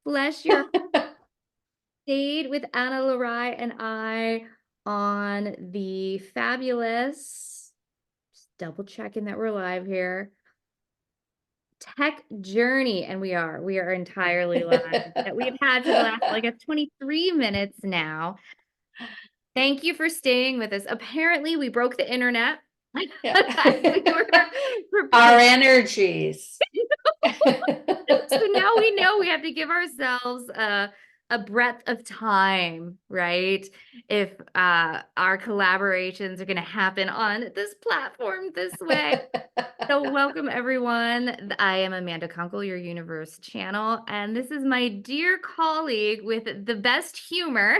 Bless your stayed with Ana-La-Rai and I on the fabulous, just double checking that we're live here, tech journey. And we are entirely live that we've had for the last like 23 minutes now. Thank you for staying with us. Apparently we broke the internet. Yeah. We were Our energies. So now we know we have to give ourselves a breadth of time, right? If our collaborations are going to happen on this platform this way. So welcome everyone. I am Amanda Kunkel, your universe channel, and this is my dear colleague with the best humor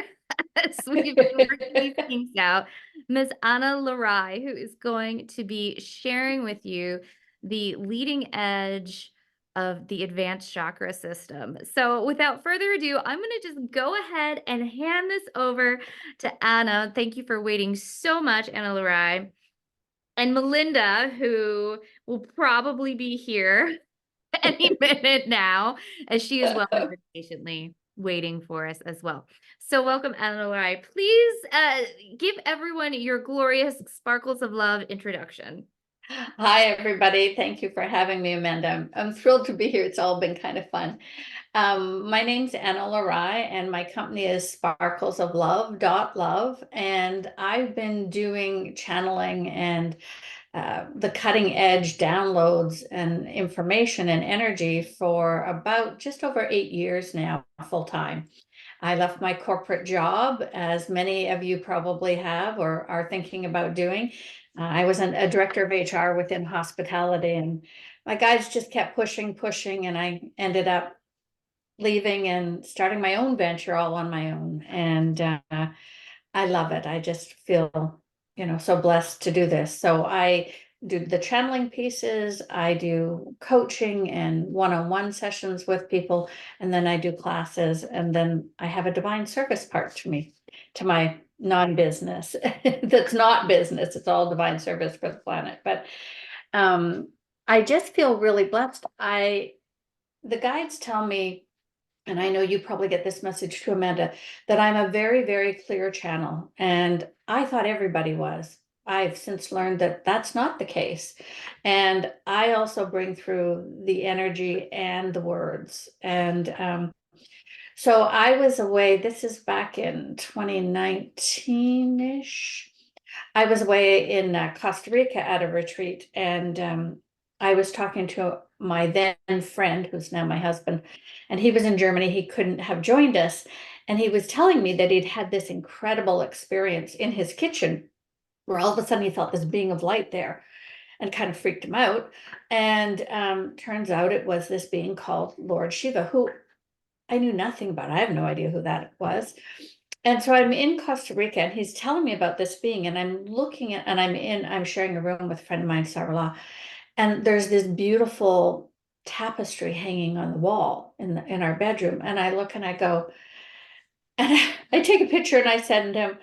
as we've been working these things out, Miss Ana-La-Rai, who is going to be sharing with you the leading edge of the advanced chakra system. So without further ado, I'm going to just go ahead and hand this over to Anna. Thank you for waiting so much, Ana-La-Rai. And Melinda, who will probably be here any minute now, as she is well and patiently waiting for us as well. So welcome, Analarai. Please give everyone your glorious sparkles of love introduction. Hi, everybody. Thank you for having me, Amanda. I'm thrilled to be here. It's all been kind of fun. My name's Ana-La-Rai, and my company is Sparkles of Love. And I've been doing channeling and the cutting edge downloads and information and energy for about just over 8 years now, full time. I left my corporate job, as many of you probably have or are thinking about doing. I was a director of HR within hospitality, and my guides just kept pushing, and I ended up leaving and starting my own venture all on my own. And I love it. I just feel, so blessed to do this. So I do the channeling pieces, I do coaching and one-on-one sessions with people, and then I do classes, and then I have a divine service part to my non-business. That's not business, it's all divine service for the planet. But I just feel really blessed. The guides tell me, and I know you probably get this message too, Amanda, that I'm a very, very clear channel. And I thought everybody was. I've since learned that that's not the case. And I also bring through the energy and the words. And so I was away, this is back in 2019-ish. I was away in Costa Rica at a retreat, and I was talking to my then friend, who's now my husband, and he was in Germany. He couldn't have joined us, and he was telling me that he'd had this incredible experience in his kitchen, where all of a sudden he felt this being of light there, and kind of freaked him out. And turns out it was this being called Lord Shiva, who I knew nothing about. I have no idea who that was. And so I'm in Costa Rica, and he's telling me about this being, and I'm looking at, and I'm sharing a room with a friend of mine, Sarala, and there's this beautiful tapestry hanging on the wall in our bedroom. And I look and I go, and I take a picture and I send him,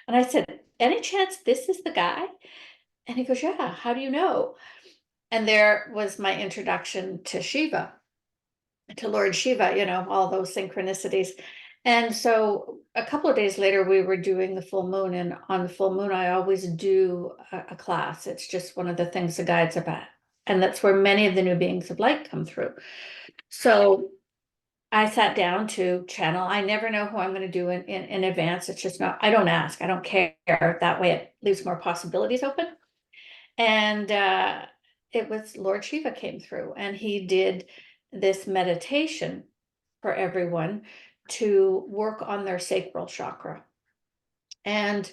and I said, any chance this is the guy? And he goes, yeah, how do you know? And there was my introduction to Shiva, to Lord Shiva, all those synchronicities. And so a couple of days later, we were doing the full moon. And on the full moon, I always do a class. It's just one of the things the guides about. And that's where many of the new beings of light come through. So I sat down to channel. I never know who I'm going to do in advance. It's just not, I don't ask. I don't care. That way it leaves more possibilities open. And it was Lord Shiva came through, and he did this meditation for everyone to work on their sacral chakra. And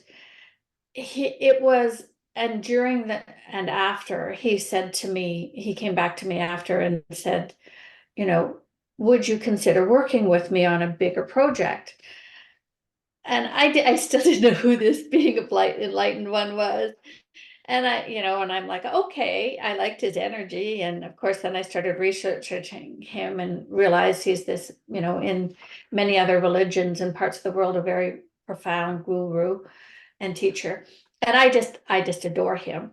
and during and after, he said to me, he came back to me after and said, would you consider working with me on a bigger project? And I still didn't know who this being of light, enlightened one was. And and I'm like, okay, I liked his energy. And of course, then I started researching him and realized he's this, in many other religions and parts of the world, a very profound guru and teacher. And I just adore him.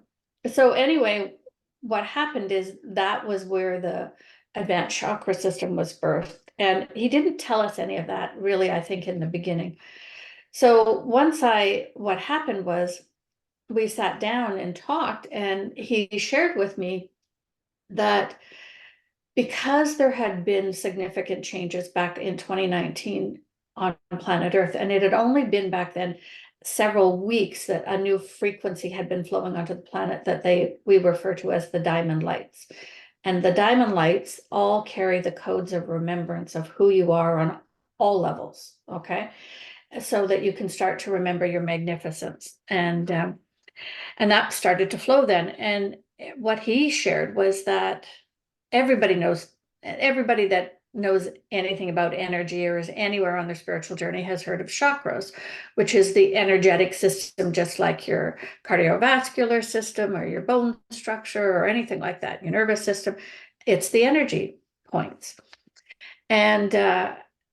So anyway, what happened is that was where the advanced chakra system was birthed. And he didn't tell us any of that really, I think, in the beginning. So what happened was we sat down and talked, and he shared with me that because there had been significant changes back in 2019 on planet Earth, and it had only been back then several weeks that a new frequency had been flowing onto the planet that we refer to as the diamond lights. And the diamond lights all carry the codes of remembrance of who you are on all levels, okay? So that you can start to remember your magnificence. And that started to flow then. And what he shared was that everybody knows, everybody that knows anything about energy or is anywhere on their spiritual journey has heard of chakras, which is the energetic system, just like your cardiovascular system or your bone structure or anything like that, your nervous system. It's the energy points. And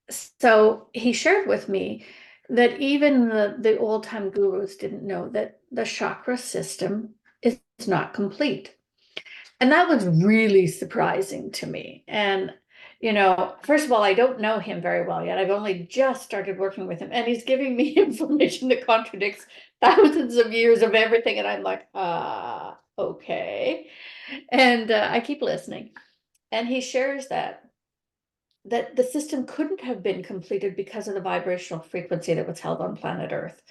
so he shared with me that even the old time gurus didn't know that the chakra system is not complete. And that was really surprising to me. And, first of all, I don't know him very well yet. I've only just started working with him, and he's giving me information that contradicts thousands of years of everything. And I'm like, okay. And I keep listening. And he shares that the system couldn't have been completed because of the vibrational frequency that was held on planet Earth.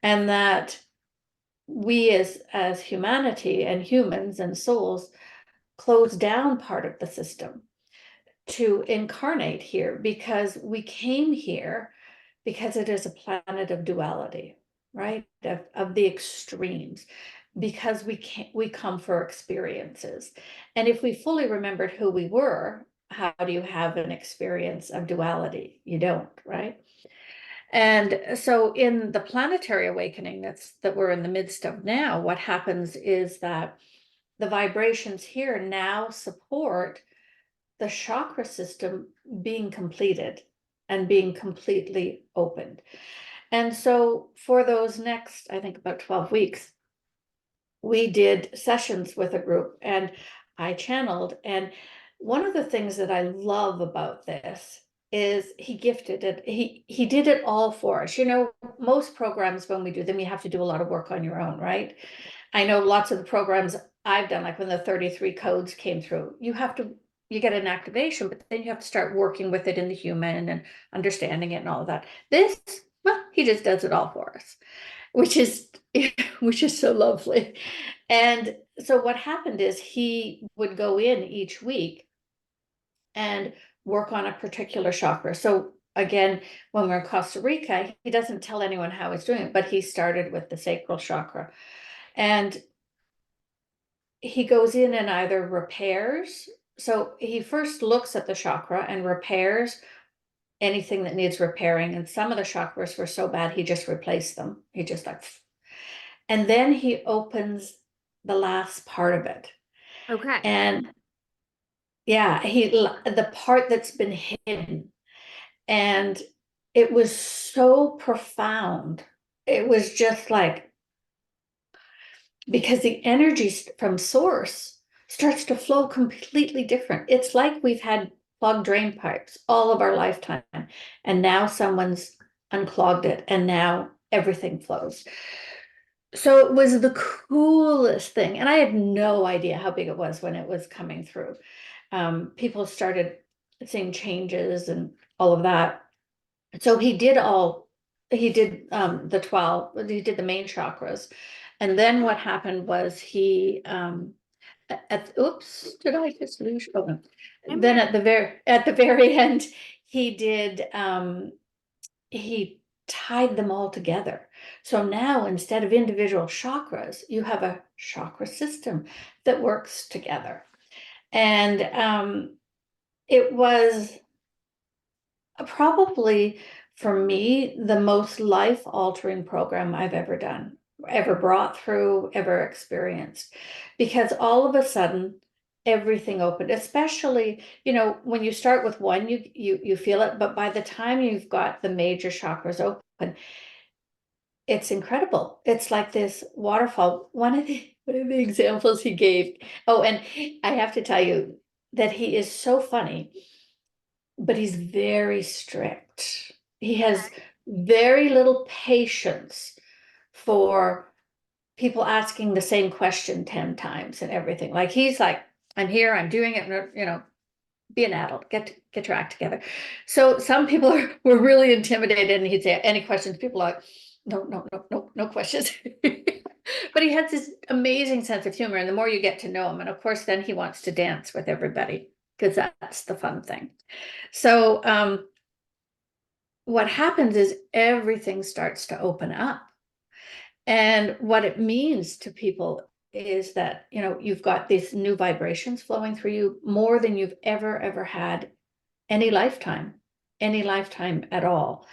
And that we as humanity and humans and souls close down part of the system to incarnate here, because we came here because it is a planet of duality, right? Of the extremes, because we come for experiences. And if we fully remembered who we were, how do you have an experience of duality? You don't, right? And so in the planetary awakening that we're in the midst of now, what happens is that the vibrations here now support the chakra system being completed and being completely opened. And so for those next, I think about 12 weeks, we did sessions with a group, and I channeled. And one of the things that I love about this is he gifted it. He did it all for us. Most programs, when we do them, you have to do a lot of work on your own, right? I know lots of the programs I've done, like when the 33 codes came through, you get an activation, but then you have to start working with it in the human and understanding it and all of that. This, well, he just does it all for us, which is which is so lovely. And so what happened is he would go in each week and work on a particular chakra. So again, when we're in Costa Rica, he doesn't tell anyone how he's doing it, but he started with the sacral chakra. And he goes in and either repairs. So he first looks at the chakra and repairs anything that needs repairing. And some of the chakras were so bad, he just replaced them. He just like, and then he opens the last part of it. Okay. And yeah, the part that's been hidden. And it was so profound. It was just like, because the energy from source starts to flow completely different. It's like we've had clogged drain pipes all of our lifetime, and now someone's unclogged it, and now everything flows. So it was the coolest thing. And I had no idea how big it was when it was coming through. People started seeing changes and all of that. So he did the 12, he did the main chakras. And then what happened was oops, did I just lose? Oh, no. I'm Then here. at the very end, he did, he tied them all together. So now instead of individual chakras, you have a chakra system that works together. And it was probably, for me, the most life-altering program I've ever done, ever brought through, ever experienced. Because all of a sudden, everything opened, especially, when you start with one, you feel it, but by the time you've got the major chakras open, it's incredible. It's like this waterfall. One of the examples he gave. Oh, and I have to tell you that he is so funny. but he's very strict. He has very little patience for people asking the same question 10 times and everything. Like he's like, I'm here, I'm doing it, be an adult, get your act together. So some people were really intimidated, and he'd say, any questions? People are like, no, no, no, no, no questions. But he has this amazing sense of humor, and the more you get to know him, and of course, then he wants to dance with everybody because that's the fun thing. So what happens is everything starts to open up. And what it means to people is that, you've got these new vibrations flowing through you more than you've ever had any lifetime at all.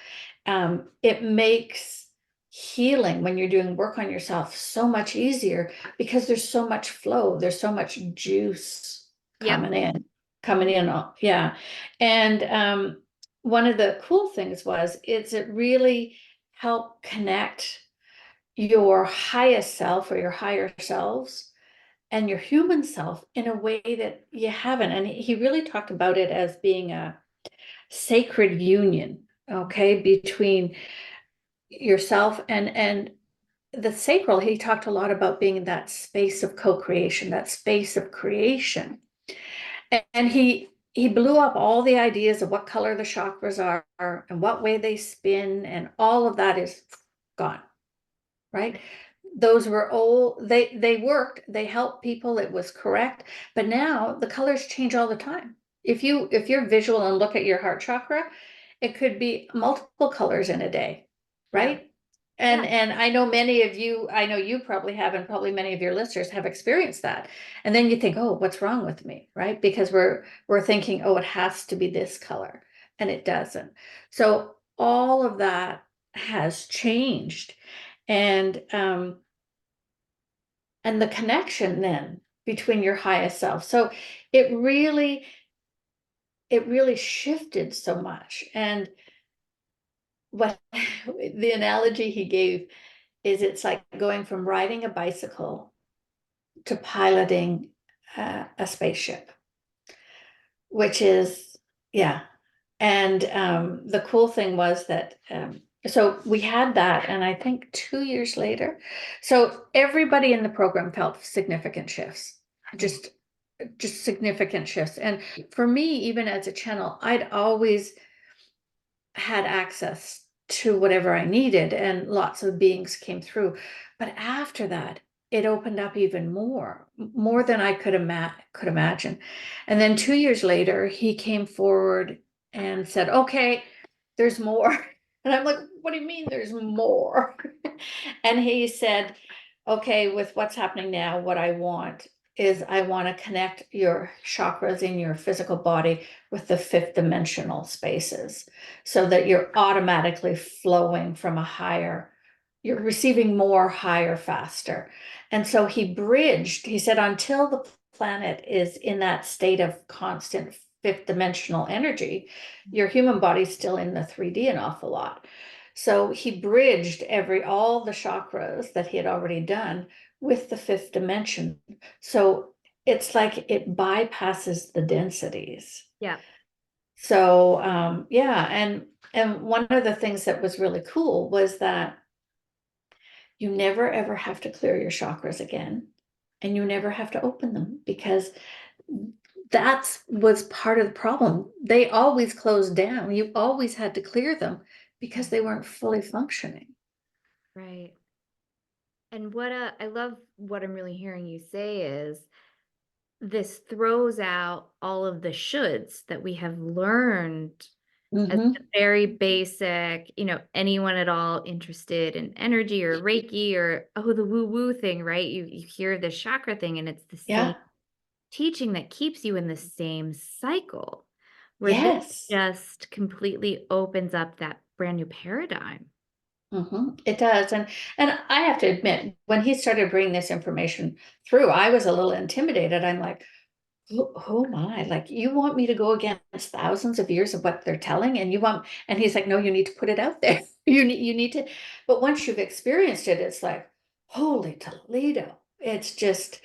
It makes healing when you're doing work on yourself so much easier because there's so much flow, there's so much juice Yep. coming in. Yeah. And one of the cool things was it really helped connect your highest self or your higher selves and your human self in a way that you haven't. And he really talked about it as being a sacred union, okay, between yourself and the sacral. He talked a lot about being in that space of co-creation, that space of creation. And he blew up all the ideas of what color the chakras are and what way they spin, and all of that is gone, right? Those were old, they worked, they helped people, it was correct, but now the colors change all the time. If you're visual and look at your heart chakra, it could be multiple colors in a day, Yeah. right? Yeah. And I know many of you, I know you probably have, and probably many of your listeners have experienced that. And then you think, oh, what's wrong with me, right? Because we're thinking, oh, it has to be this color, and it doesn't. So all of that has changed. And and the connection then between your highest self. So it really, it really shifted so much. And what the analogy he gave is, it's like going from riding a bicycle to piloting a spaceship, which is, yeah. And the cool thing was that, so we had that, and I think 2 years later, so everybody in the program felt significant shifts, just significant shifts. And for me, even as a channel, I'd always had access to whatever I needed, and lots of beings came through. But after that, it opened up even more than I could imagine. And then 2 years later, he came forward and said, okay, there's more. And I'm like, what do you mean there's more? And he said, okay, with what's happening now, what I want is I want to connect your chakras in your physical body with the fifth dimensional spaces, so that you're automatically flowing from a higher, you're receiving more higher faster. And so he said, until the planet is in that state of constant fifth dimensional energy, your human body's still in the 3D an awful lot. So he bridged all the chakras that he had already done with the fifth dimension. So it's like it bypasses the densities. Yeah. So yeah, and one of the things that was really cool was that you never ever have to clear your chakras again, and you never have to open them, because that's was part of the problem. They always closed down. You always had to clear them because they weren't fully functioning. Right. And what I love what I'm really hearing you say is this throws out all of the shoulds that we have learned as Mm-hmm. the very basic, anyone at all interested in energy or Reiki or, oh, the woo woo thing, right? You hear the chakra thing, and it's the same Yeah. teaching that keeps you in the same cycle, where this Yes. just completely opens up that brand new paradigm. It does. And I have to admit, when he started bringing this information through, I was a little intimidated. I'm like, who am I? Like, you want me to go against thousands of years of what they're telling, and and he's like, no, you need to put it out there. You need to, but once you've experienced it, it's like, holy Toledo. It's just,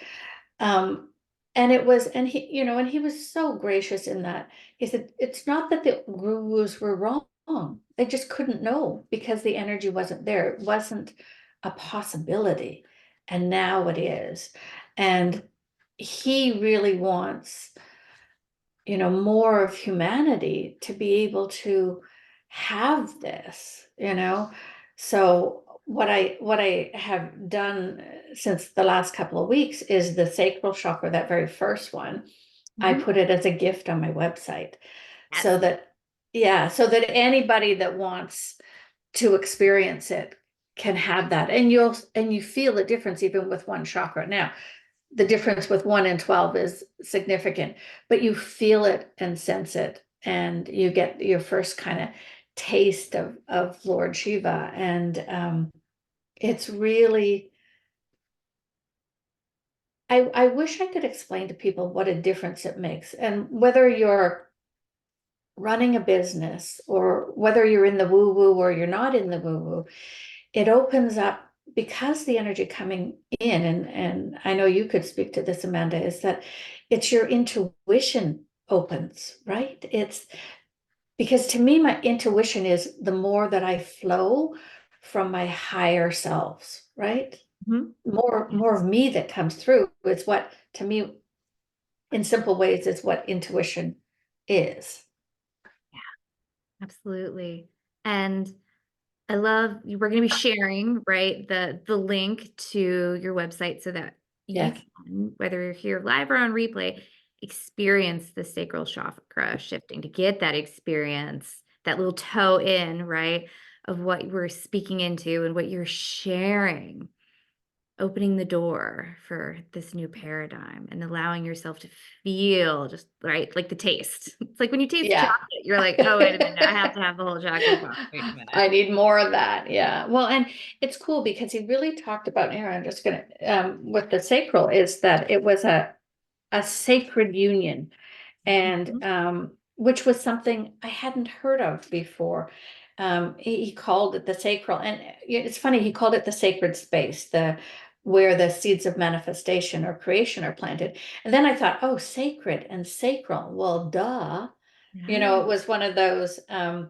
um, And it was, and he, and he was so gracious in that. He said, it's not that the gurus were wrong. They just couldn't know because the energy wasn't there. It wasn't a possibility. And now it is. And he really wants, more of humanity to be able to have this. So what I have done since the last couple of weeks is the sacral chakra, that very first one. I Mhm. put it as a gift on my website Yes. so that, yeah, so that anybody that wants to experience it can have that. And you feel the difference even with one chakra. Now, the difference with 1 and 12 is significant, but you feel it and sense it, and you get your first kind of taste of Lord Shiva. And it's really, I wish I could explain to people what a difference it makes. And whether you're running a business or whether you're in the woo woo or you're not in the woo woo, it opens up, because the energy coming in, and I know you could speak to this, Amanda, is that it's your intuition opens, right? It's because to me, my intuition is the more that I flow from my higher selves, right? Mhm. More of me that comes through. It's what, to me, in simple ways, is what intuition is. Absolutely. And I love we're going to be sharing, right, the link to your website so that you Yes. can, whether you're here live or on replay, experience the sacral chakra shifting, to get that experience, that little toe in, right, of what we're speaking into and what you're sharing, opening the door for this new paradigm and allowing yourself to feel just right, like the taste. It's like when you taste Yeah. chocolate, you're like, oh, wait a minute, I have to have the whole chocolate bar. Wait a minute. I need more of that. Yeah. Well, and it's cool because he really talked about, here, I'm just gonna, with the sacral, is that it was a sacred union, and Mhm. which was something I hadn't heard of before. He called it the sacral, and it's funny, he called it the sacred space, the where the seeds of manifestation or creation are planted. And then I thought, oh, sacred and sacral. Well, duh. Yeah. It was one of those, and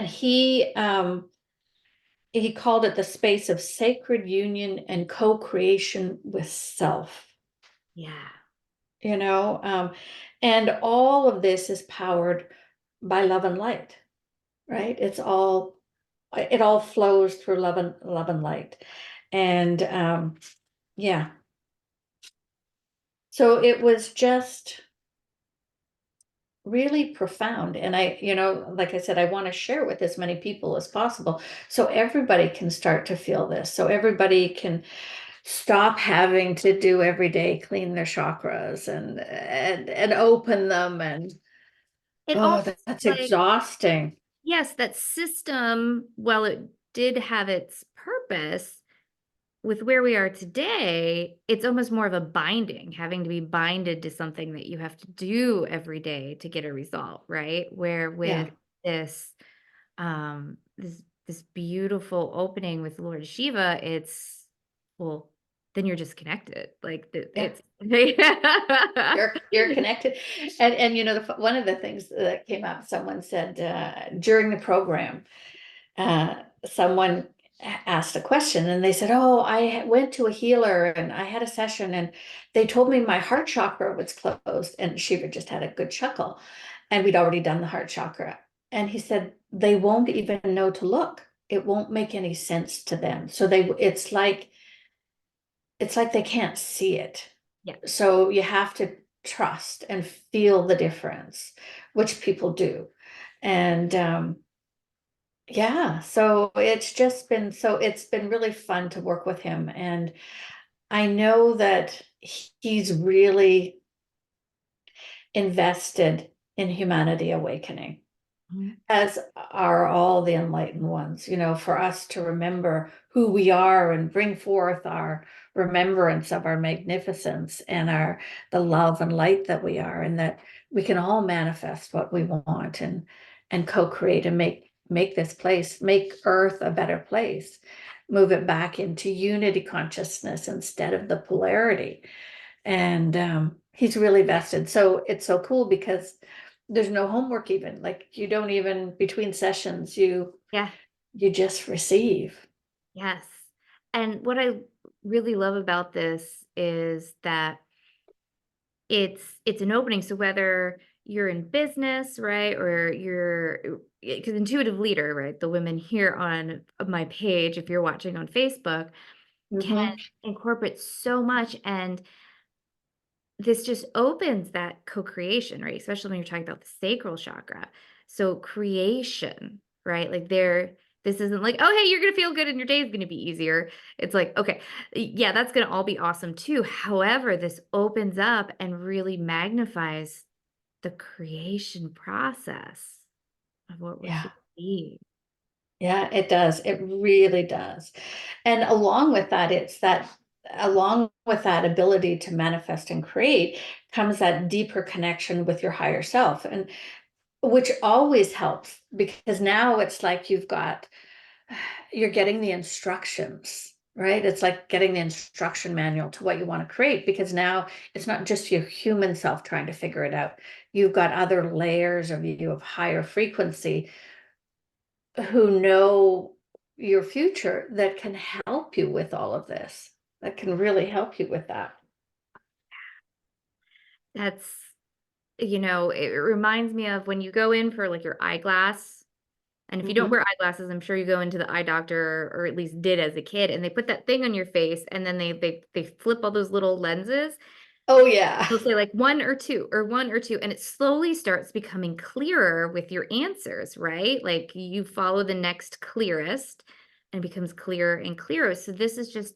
he called it the space of sacred union and co-creation with self. Yeah. you know um, and all of this is powered by love and light, right? It all flows through love and light. And yeah, so it was just really profound. And like I said, I want to share with as many people as possible so everybody can start to feel this, so everybody can stop having to do every day, clean their chakras and open them. And It oh, almost that's like, exhausting. yes, that system, while it did have its purpose, with where we are today, it's almost more of a binding, having to be binded to something that you have to do every day to get a result, right? Where Yeah, with this this beautiful opening with Lord Shiva, it's, well, then you're just connected. Like yeah. it's You're connected. And one of the things that came up, someone said during the program, uh, someone asked a question, and they said, oh, I went to a healer and I had a session and they told me my heart chakra was closed. And Shiva just had a good chuckle, and we'd already done the heart chakra. And he said they won't even know to look. It won't make any sense to them. So it's like they can't see it. yeah. So you have to trust and feel the difference, which people do. And yeah, so it's been really fun to work with him. And I know that he's really invested in humanity awakening, Mhm. as are all the enlightened ones, for us to remember who we are and bring forth our remembrance of our magnificence and the love and light that we are, and that we can all manifest what we want and co-create and make this place, make Earth a better place, move it back into unity consciousness instead of the polarity. and he's really vested. So it's so cool because there's no homework even. Like you don't even between sessions, Yeah. you just receive. Yes. And what I really love about this is that it's an opening. So whether you're in business, right, or you're because intuitive leader, right, the women here on my page, if you're watching on Facebook, can Hmm. incorporate so much, and this just opens that co-creation, right? Especially when you're talking about the sacral chakra. So creation, right? Like this isn't like, oh, hey, you're gonna feel good and your day is gonna be easier. It's like, okay, yeah, that's gonna all be awesome too. However, this opens up and really magnifies the creation process of what we're Yeah. here to be. Yeah, it does. It really does. And along with that, along with that ability to manifest and create comes that deeper connection with your higher self, and which always helps because now it's like you're getting the instructions, right? It's like getting the instruction manual to what you want to create because now it's not just your human self trying to figure it out. You've got other layers of you of higher frequency who know your future that can help you with all of this, that can really help you with that. That's, it reminds me of when you go in for like your eyeglass. And if you don't Hmm. wear eyeglasses, I'm sure you go into the eye doctor, or at least did as a kid, and they put that thing on your face, and then they flip all those little lenses. Oh yeah. They'll say like one or two, or one or two, and it slowly starts becoming clearer with your answers, right? Like you follow the next clearest and it becomes clearer and clearer. So this is just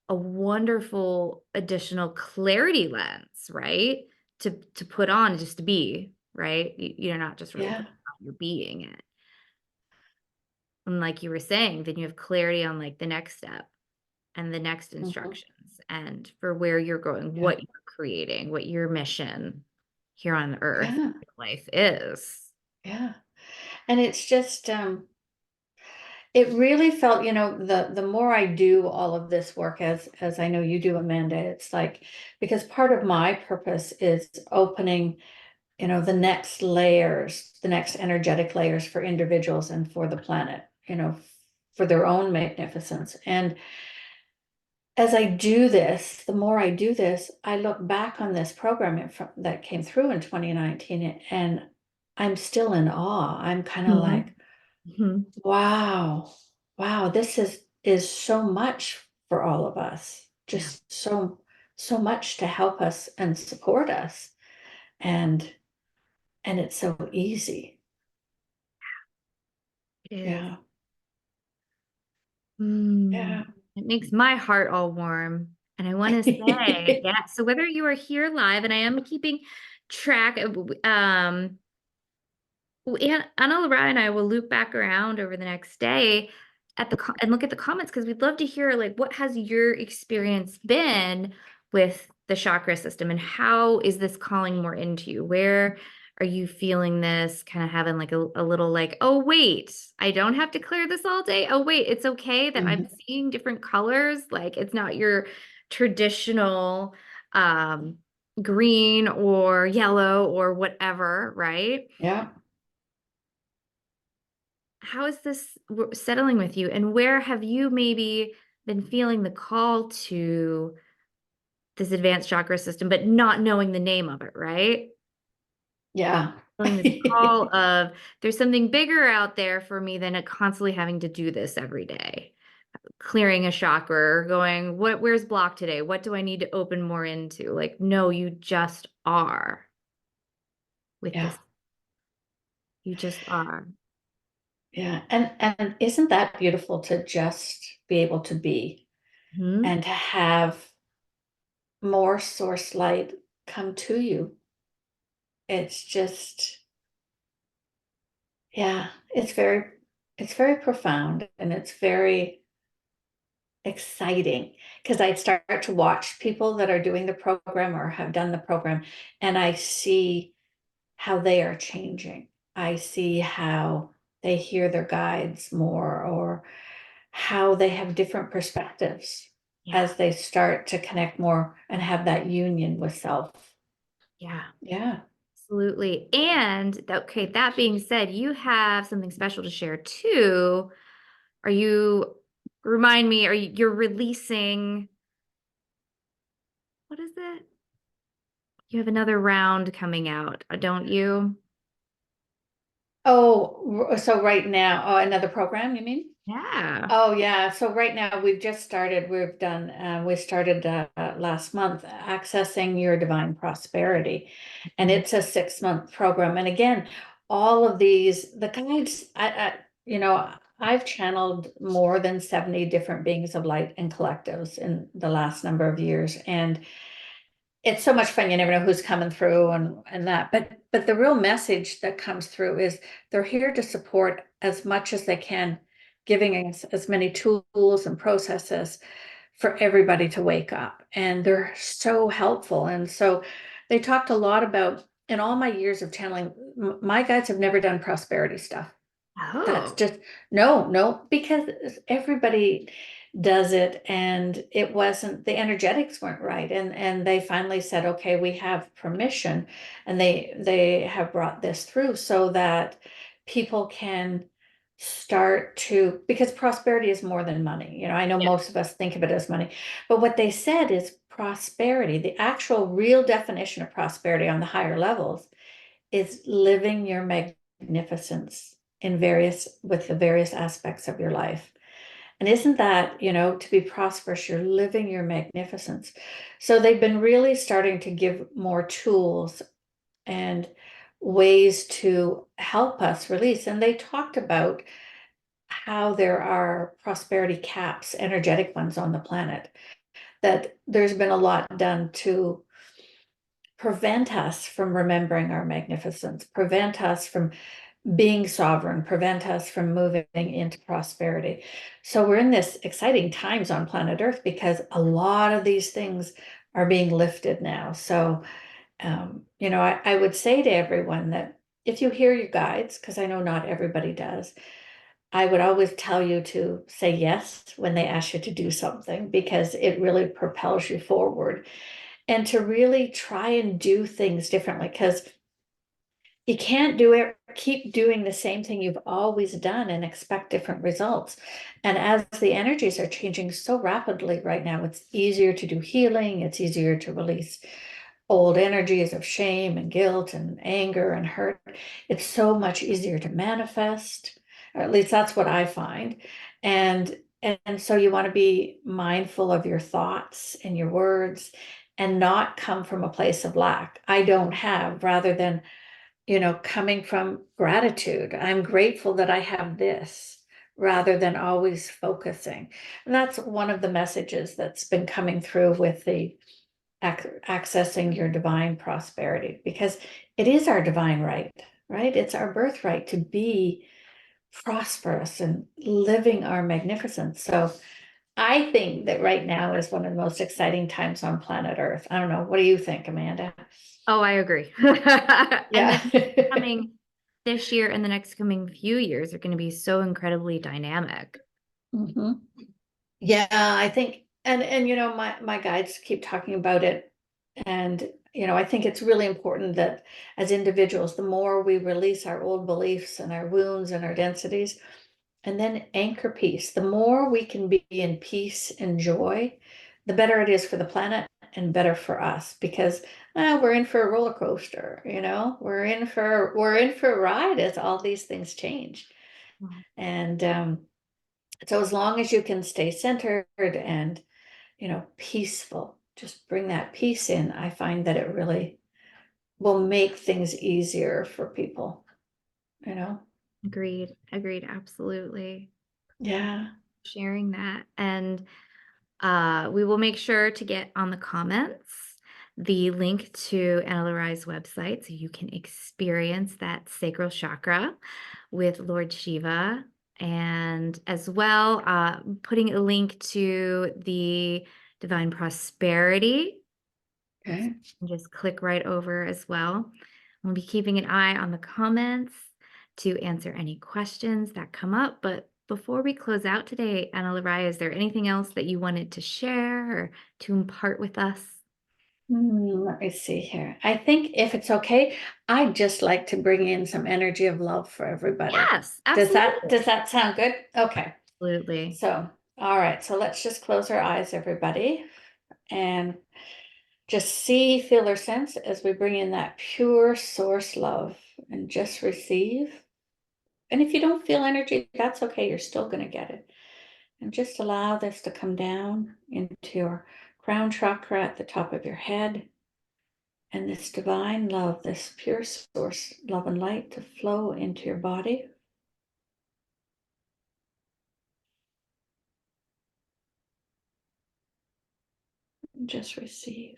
a wonderful additional clarity lens, right? To put on, just to be, right? You're not just really Yeah. putting on, you're being it. And like you were saying, then you have clarity on like the next step and the next Hmm. instructions and for where you're going, Yeah. what you're creating, what your mission here on earth Yeah. life is. Yeah. And it's just it really felt, the more I do all of this work as I know you do, Amanda, it's like because part of my purpose is opening, the next layers, the next energetic layers for individuals and for the planet, for their own magnificence. And as I do this, the more I do this, I look back on this program that came through in 2019 and I'm still in awe. I'm kind of Mhm. like, Mhm. wow, wow, this is so much for all of us. Yeah, Just so much to help us and support us. And and it's so easy. it is. Yeah. Mm. Yeah. It makes my heart all warm. And I want to say, yeah, so whether you are here live, and I am keeping track of, Ana-La-Rai and I will loop back around over the next day and look at the comments, because we'd love to hear like what has your experience been with the chakra system, and how is this calling more into you? Where are you feeling this kind of having like a little like, oh wait, I don't have to clear this all day. Oh wait, it's okay that I'm Mhm. seeing different colors. Like it's not your traditional um green or yellow or whatever, right? Yeah. How is this settling with you? And where have you maybe been feeling the call to this advanced chakra system, but not knowing the name of it, right? Yeah. Feeling this call of there's something bigger out there for me than constantly having to do this every day. Clearing a chakra, or going, where's blocked today? What do I need to open more into? Like, no, you just are with Yeah. this. You just are. Yeah. And isn't that beautiful to just be able to be Hmm. and to have more source light come to you? It's just, yeah, it's very profound and it's very exciting because I start to watch people that are doing the program or have done the program and I see how they are changing. I see how they hear their guides more or how they have different perspectives. Yeah. as they start to connect more and have that union with self. Yeah. Yeah. Absolutely. And okay, that being said, you have something special to share too. Are you, remind me, you're releasing, what is it? You have another round coming out, don't you? Oh, so right now, oh, another program, you mean? Yeah. Oh yeah, so right now we've just started, we started last month, accessing your divine prosperity. And Mhm. it's a 6-month program. And again, all of these, the guides, you know, I've channeled more than 70 different beings of light and collectives in the last number of years. And it's so much fun. You never know who's coming through and that. But the real message that comes through is they're here to support as much as they can, giving us as many tools and processes for everybody to wake up. And they're so helpful. And so they talked a lot about, in all my years of channeling, my guides have never done prosperity stuff. That's Oh. just no, because everybody does it, and it wasn't, the energetics weren't right. And they finally said, okay, we have permission, and they have brought this through so that people can start to, because prosperity is more than money. I know Yeah. most of us think of it as money, but what they said is prosperity, the actual real definition of prosperity on the higher levels, is living your magnificence with the various aspects of your life. And isn't that, to be prosperous, you're living your magnificence. So they've been really starting to give more tools and ways to help us release. And they talked about how there are prosperity caps, energetic ones on the planet, that there's been a lot done to prevent us from remembering our magnificence, prevent us from being sovereign, prevent us from moving into prosperity. So we're in this exciting times on planet Earth because a lot of these things are being lifted now. So, I would say to everyone that if you hear your guides, because I know not everybody does, I would always tell you to say yes when they ask you to do something, because it really propels you forward, and to really try and do things differently, because you can't keep doing the same thing you've always done and expect different results. And as the energies are changing so rapidly right now, it's easier to do healing, it's easier to release old energies of shame and guilt and anger and hurt. It's so much easier to manifest, or at least that's what I find. And so you want to be mindful of your thoughts and your words, and not come from a place of lack. I don't have, rather than, coming from gratitude. I'm grateful that I have this, rather than always focusing. And that's one of the messages that's been coming through with the accessing your divine prosperity, because it is our divine right, right? It's our birthright to be prosperous and living our magnificence. So I think that right now is one of the most exciting times on planet Earth. I don't know. What do you think, Amanda? Oh, I agree. And Yeah. then coming this year and the next coming few years are going to be so incredibly dynamic. Mhm. Yeah, I think, and my guides keep talking about it. And I think it's really important that as individuals, the more we release our old beliefs and our wounds and our densities, and then anchor peace, the more we can be in peace and joy, the better it is for the planet and better for us, because we're in for a roller coaster. We're in for a ride as all these things change. And so as long as you can stay centered and, peaceful, just bring that peace in, I find that it really will make things easier for people, you know? Agreed. Agreed. Absolutely. Yeah. Sharing that. And we will make sure to get on the comments the link to Ana-La-Rai's website so you can experience that sacral chakra with Lord Shiva. And as well, putting a link to the Divine Prosperity. Okay. And just click right over as well. We'll be keeping an eye on the comments to answer any questions that come up, but before we close out today, Ana-La-Rai, is there anything else that you wanted to share or to impart with us? Let me see here. I think if it's okay, I'd just like to bring in some energy of love for everybody. Yes, Does that absolutely. does that sound good? Okay. Absolutely. So, all right. So let's just close our eyes, everybody, and just see, feel, or sense as we bring in that pure source love and just receive. And if you don't feel energy, that's okay. You're still going to get it. And just allow this to come down into your crown chakra at the top of your head. And this divine love, this pure source, love and light to flow into your body. And just receive.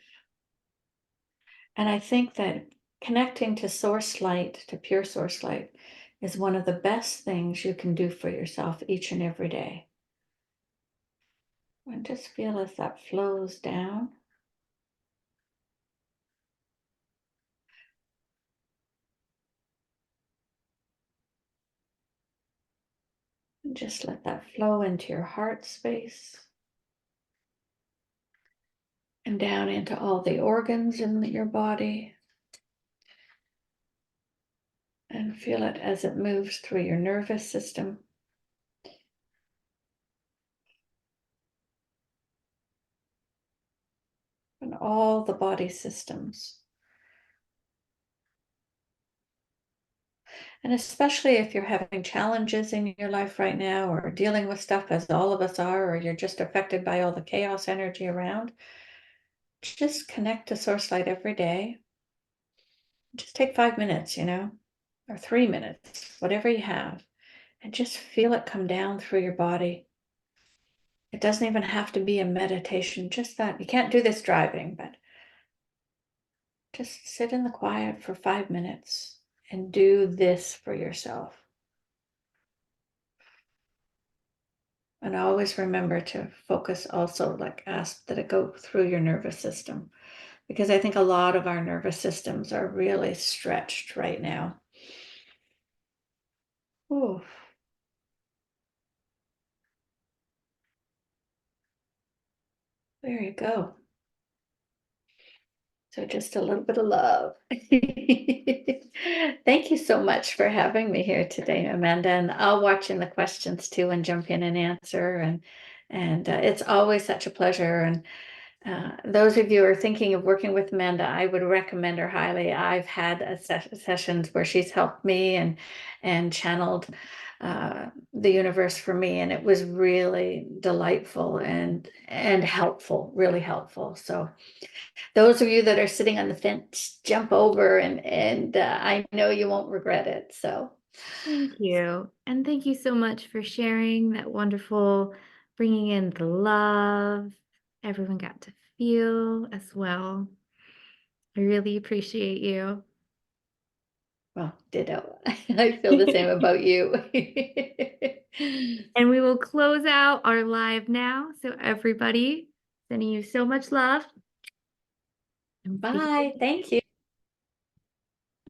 And I think that connecting to source light, to pure source light, is one of the best things you can do for yourself each and every day. And just feel as that flows down. And just let that flow into your heart space and down into all the organs in your body. And feel it as it moves through your nervous system. And all the body systems. And especially if you're having challenges in your life right now, or dealing with stuff as all of us are, or you're just affected by all the chaos energy around, just connect to Source Light every day. Just take 5 minutes, or 3 minutes, whatever you have, and just feel it come down through your body. It doesn't even have to be a meditation, just that. You can't do this driving, but just sit in the quiet for 5 minutes and do this for yourself. And always remember to focus also, like ask that it go through your nervous system, because I think a lot of our nervous systems are really stretched right now. Ooh. There you go. So just a little bit of love. Thank you so much for having me here today, Amanda. And I'll watch in the questions too and jump in and answer. And it's always such a pleasure. And those of you who are thinking of working with Amanda, I would recommend her highly. I've had sessions where she's helped me and channeled the universe for me, and it was really delightful and helpful, really helpful. So those of you that are sitting on the fence, jump over, and I know you won't regret it. So Thank you. And thank you so much for sharing that wonderful, bringing in the love everyone got to feel as well. I really appreciate you. well, ditto. I feel the same about you. And we will close out our live now. So everybody, sending you so much love. And Bye. Thank you.